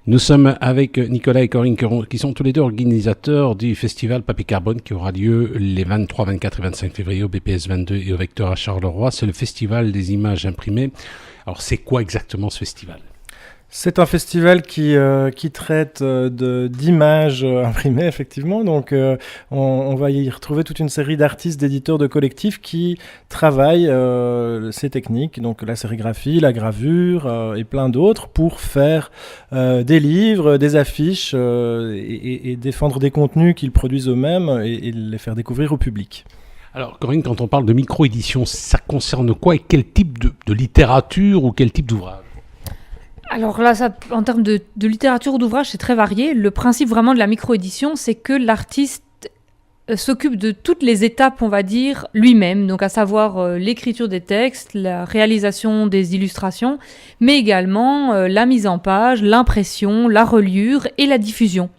Nous sommes avec Nicolas et Corinne qui sont tous les deux organisateurs du festival Papier Carbone qui aura lieu les 23, 24 et 25 février au BPS 22 et au Vecteur à Charleroi. C'est le festival des images imprimées. Alors c'est quoi exactement ce festival ? C'est un festival qui traite d'images imprimées, effectivement. Donc, on va y retrouver toute une série d'artistes, d'éditeurs, de collectifs qui travaillent ces techniques, donc la sérigraphie, la gravure et plein d'autres, pour faire des livres, des affiches et défendre des contenus qu'ils produisent eux-mêmes et les faire découvrir au public. Alors Corinne, quand on parle de micro-édition, ça concerne quoi et quel type de littérature ou quel type d'ouvrage ? Alors là, en termes de littérature ou d'ouvrage, c'est très varié. Le principe vraiment de la micro-édition, c'est que l'artiste s'occupe de toutes les étapes, on va dire, lui-même. Donc à savoir l'écriture des textes, la réalisation des illustrations, mais également la mise en page, l'impression, la reliure et la diffusion.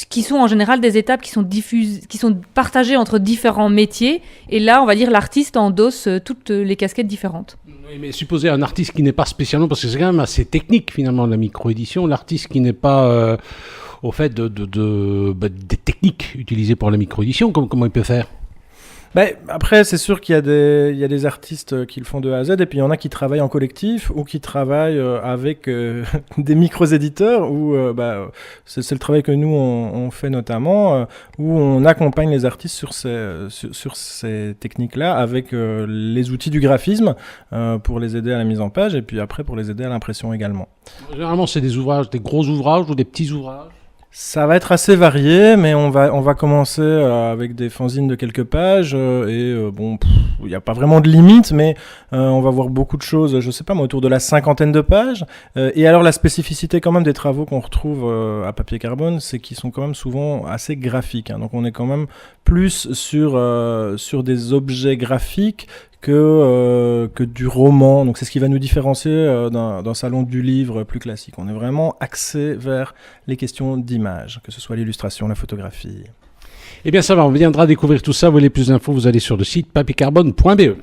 Qui sont en général des étapes qui sont partagées entre différents métiers. Et là, on va dire, l'artiste endosse toutes les casquettes différentes. Oui, mais supposez un artiste qui n'est pas spécialement, parce que c'est quand même assez technique finalement la micro-édition, l'artiste qui n'est pas au fait des techniques utilisées pour la micro-édition, comment il peut faire ? Après, c'est sûr qu'il y a des artistes qui le font de A à Z, et puis il y en a qui travaillent en collectif ou qui travaillent avec des micro-éditeurs, où c'est le travail que nous on fait notamment, où on accompagne les artistes sur ces techniques-là avec les outils du graphisme pour les aider à la mise en page, et puis après pour les aider à l'impression également. Généralement, c'est des ouvrages, des gros ouvrages ou des petits ouvrages ? Ça va être assez varié, mais on va commencer avec des fanzines de quelques pages il n'y a pas vraiment de limite, mais on va voir beaucoup de choses, je sais pas moi, autour de la 50aine de pages. Et alors la spécificité quand même des travaux qu'on retrouve à Papier Carbone, c'est qu'ils sont quand même souvent assez graphiques. Donc on est quand même plus sur des objets graphiques que du roman. Donc c'est ce qui va nous différencier d'un salon du livre plus classique. On est vraiment axé vers les questions d'image, que ce soit l'illustration, la photographie. Eh bien ça va, on viendra découvrir tout ça. Vous voulez plus d'infos, vous allez sur le site papiercarbone.be.